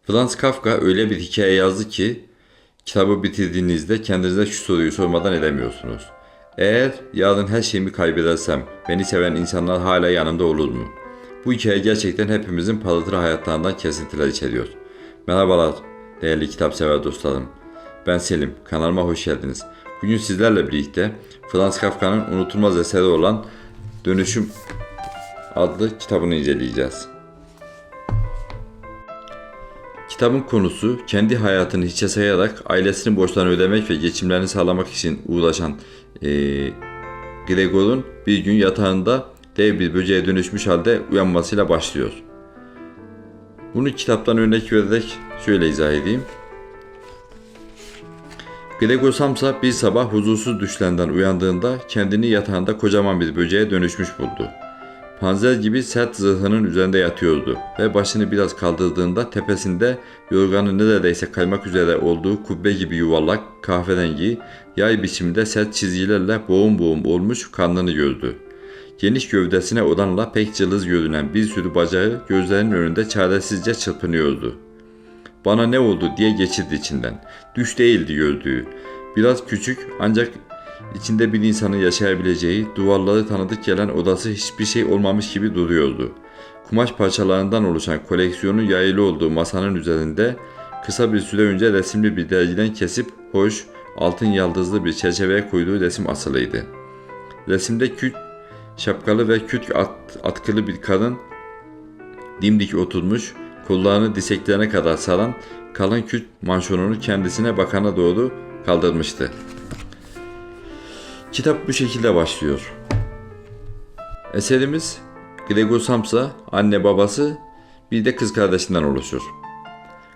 Franz Kafka öyle bir hikaye yazdı ki kitabı bitirdiğinizde kendinize şu soruyu sormadan edemiyorsunuz. Eğer yarın her şeyimi kaybedersem beni seven insanlar hala yanımda olur mu? Bu hikaye gerçekten hepimizin parıltı hayatlarından kesintiler içeriyor. Merhabalar değerli kitap sever dostlarım. Ben Selim, kanalıma hoş geldiniz. Bugün sizlerle birlikte Franz Kafka'nın unutulmaz eseri olan Dönüşüm adlı kitabını inceleyeceğiz. Kitabın konusu kendi hayatını hiçe sayarak ailesinin borçlarını ödemek ve geçimlerini sağlamak için uğraşan Gregor'un bir gün yatağında dev bir böceğe dönüşmüş halde uyanmasıyla başlıyor. Bunu kitaptan örnek vererek şöyle izah edeyim. Gregor Samsa bir sabah huzursuz düşlerinden uyandığında kendini yatağında kocaman bir böceğe dönüşmüş buldu. Panzer gibi sert zırhının üzerinde yatıyordu ve başını biraz kaldırdığında tepesinde yorganın neredeyse kaymak üzere olduğu kubbe gibi yuvarlak, kahverengi, yay biçiminde sert çizgilerle boğum boğum olmuş karnını gördü. Geniş gövdesine oranla pek cılız görünen bir sürü bacağı gözlerinin önünde çaresizce çırpınıyordu. "Bana ne oldu?" diye geçirdi içinden. Düş değildi gördüğü. Biraz küçük ancak İçinde bir insanın yaşayabileceği, duvarları tanıdık gelen odası hiçbir şey olmamış gibi duruyordu. Kumaş parçalarından oluşan koleksiyonun yayılı olduğu masanın üzerinde kısa bir süre önce resimli bir dergiden kesip hoş, altın yaldızlı bir çerçeveye koyduğu resim asılıydı. Resimde küt şapkalı ve atkılı bir kadın dimdik oturmuş, kollarını dirseklerine kadar saran kalın küt manşonunu kendisine bakana doğru kaldırmıştı. Kitap bu şekilde başlıyor. Eserimiz Gregor Samsa, anne babası bir de kız kardeşinden oluşur.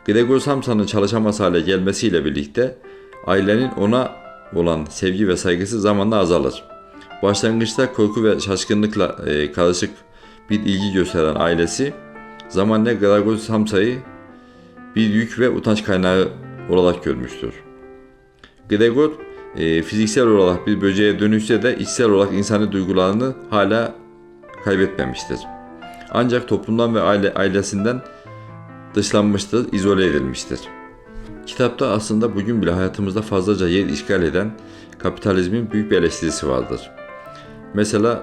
Gregor Samsa'nın çalışamaz hale gelmesiyle birlikte ailenin ona olan sevgi ve saygısı zamanla azalır. Başlangıçta korku ve şaşkınlıkla karışık bir ilgi gösteren ailesi zamanla Gregor Samsa'yı bir yük ve utanç kaynağı olarak görmüştür. Gregor fiziksel olarak bir böceğe dönüşse de içsel olarak insani duygularını hala kaybetmemiştir. Ancak toplumdan ve ailesinden dışlanmıştır, izole edilmiştir. Kitapta aslında bugün bile hayatımızda fazlaca yer işgal eden kapitalizmin büyük bir eleştirisi vardır. Mesela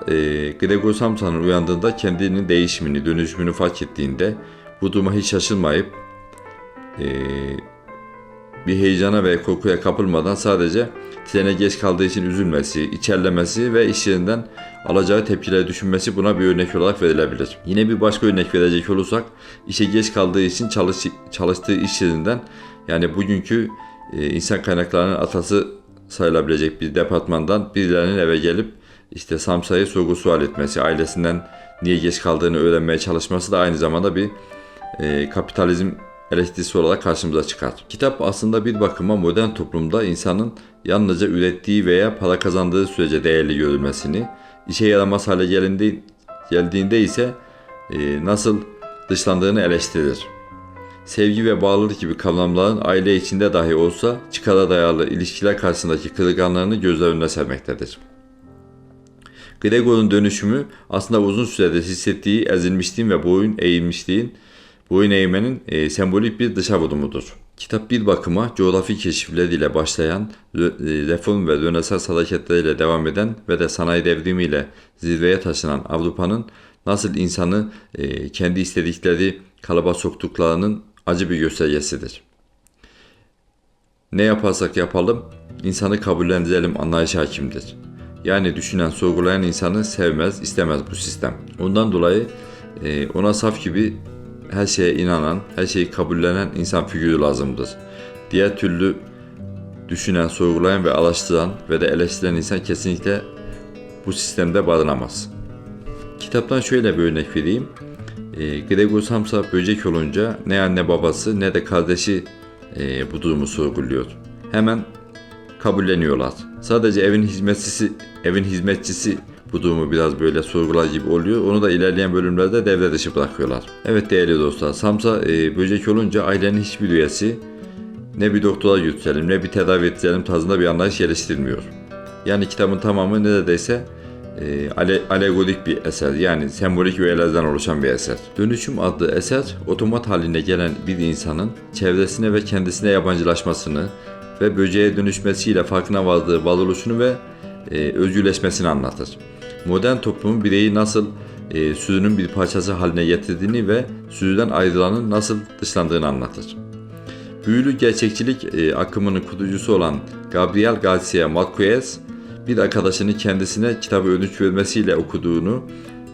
Gregor Samsa'nın uyandığında kendinin değişimini, dönüşümünü fark ettiğinde bu duruma hiç şaşırmayıp bir heyecana ve korkuya kapılmadan sadece trene geç kaldığı için üzülmesi, içerlemesi ve iş yerinden alacağı tepkileri düşünmesi buna bir örnek olarak verilebilir. Yine bir başka örnek verecek olursak, işe geç kaldığı için çalıştığı iş yerinden, yani bugünkü insan kaynaklarının atası sayılabilecek bir departmandan birilerinin eve gelip işte Samsa'yı sorgu sual etmesi, ailesinden niye geç kaldığını öğrenmeye çalışması da aynı zamanda bir kapitalizm eleştirisi olarak karşımıza çıkar. Kitap aslında bir bakıma modern toplumda insanın yalnızca ürettiği veya para kazandığı sürece değerli görülmesini, işe yaramaz hale geldiğinde ise nasıl dışlandığını eleştirir. Sevgi ve bağlılık gibi kavramların aile içinde dahi olsa çıkara dayalı ilişkiler karşısındaki kırılganlarını gözler önüne sermektedir. Gregor'un dönüşümü aslında uzun süredir hissettiği ezilmişliğin ve boyun eğmenin sembolik bir dışa vurumudur. Kitap bir bakıma coğrafi keşifleriyle başlayan, reform ve Rönesans hareketleriyle devam eden ve de sanayi devrimiyle zirveye taşınan Avrupa'nın nasıl insanı kendi istedikleri kalıba soktuklarının acı bir göstergesidir. Ne yaparsak yapalım, insanı kabullendirelim anlayışı hakimdir. Yani düşünen, sorgulayan insanı sevmez, istemez bu sistem. Ondan dolayı ona saf gibi her şeye inanan, her şeyi kabullenen insan figürü lazımdır. Diğer türlü düşünen, sorgulayan ve araştıran ve de eleştiren insan kesinlikle bu sistemde barınamaz. Kitaptan şöyle bir örnek vereyim. Gregor Samsa böcek olunca ne anne babası ne de kardeşi bu durumu sorguluyor. Hemen kabulleniyorlar. Sadece evin hizmetçisi bu durumu biraz böyle sorgular gibi oluyor. Onu da ilerleyen bölümlerde devre dışı bırakıyorlar. Evet değerli dostlar, Samsa böcek olunca ailenin hiçbir üyesi ne bir doktora götürelim ne bir tedavi ettirelim tarzında bir anlayış geliştirmiyor. Yani kitabın tamamı neredeyse alegorik bir eser, yani sembolik öğelerden oluşan bir eser. Dönüşüm adlı eser, otomat haline gelen bir insanın çevresine ve kendisine yabancılaşmasını ve böceğe dönüşmesiyle farkına vardığı varoluşunu ve özgürleşmesini anlatır. Modern toplumun bireyi nasıl sürünün bir parçası haline getirdiğini ve sürüden ayrılanın nasıl dışlandığını anlatır. Büyülü gerçekçilik akımının kurucusu olan Gabriel Garcia Marquez, bir arkadaşının kendisine kitabı ödünç vermesiyle okuduğunu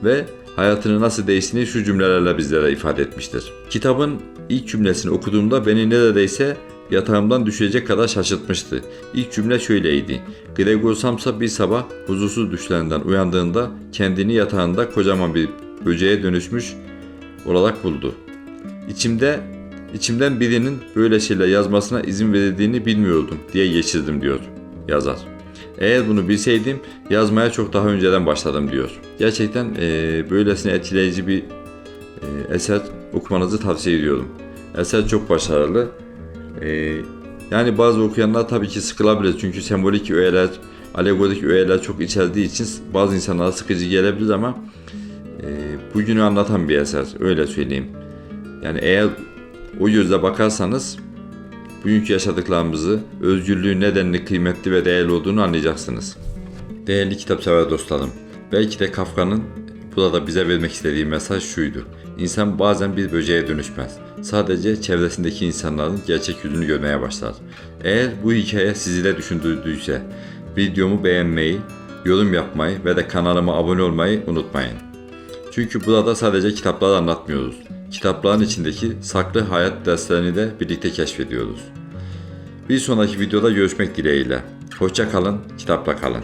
ve hayatını nasıl değiştiğini şu cümlelerle bizlere ifade etmiştir. Kitabın ilk cümlesini okuduğumda beni neredeyse yatağımdan düşecek kadar şaşırtmıştı. İlk cümle şöyleydi. Gregor Samsa bir sabah huzursuz düşlerinden uyandığında kendini yatağında kocaman bir böceğe dönüşmüş olarak buldu. İçimden birinin böyle şeyler yazmasına izin verildiğini bilmiyordum diye geçirdim diyor yazar. Eğer bunu bilseydim yazmaya çok daha önceden başladım diyor. Gerçekten böylesine etkileyici bir eser okumanızı tavsiye ediyorum. Eser çok başarılı. Yani bazı okuyanlar tabii ki sıkılabilir çünkü sembolik öğeler, alegorik öğeler çok içerdiği için bazı insanlara sıkıcı gelebilir ama bugünü anlatan bir eser, öyle söyleyeyim. Yani eğer o gözle bakarsanız bugünkü yaşadıklarımızı, özgürlüğün nedenli kıymetli ve değerli olduğunu anlayacaksınız. Değerli kitapsever dostlarım, belki de Kafka'nın burada bize vermek istediği mesaj şuydu. İnsan bazen bir böceğe dönüşmez. Sadece çevresindeki insanların gerçek yüzünü görmeye başlar. Eğer bu hikaye sizi de düşündürdüyse videomu beğenmeyi, yorum yapmayı ve de kanalıma abone olmayı unutmayın. Çünkü burada sadece kitapları anlatmıyoruz. Kitapların içindeki saklı hayat derslerini de birlikte keşfediyoruz. Bir sonraki videoda görüşmek dileğiyle. Hoşça kalın, kitapla kalın.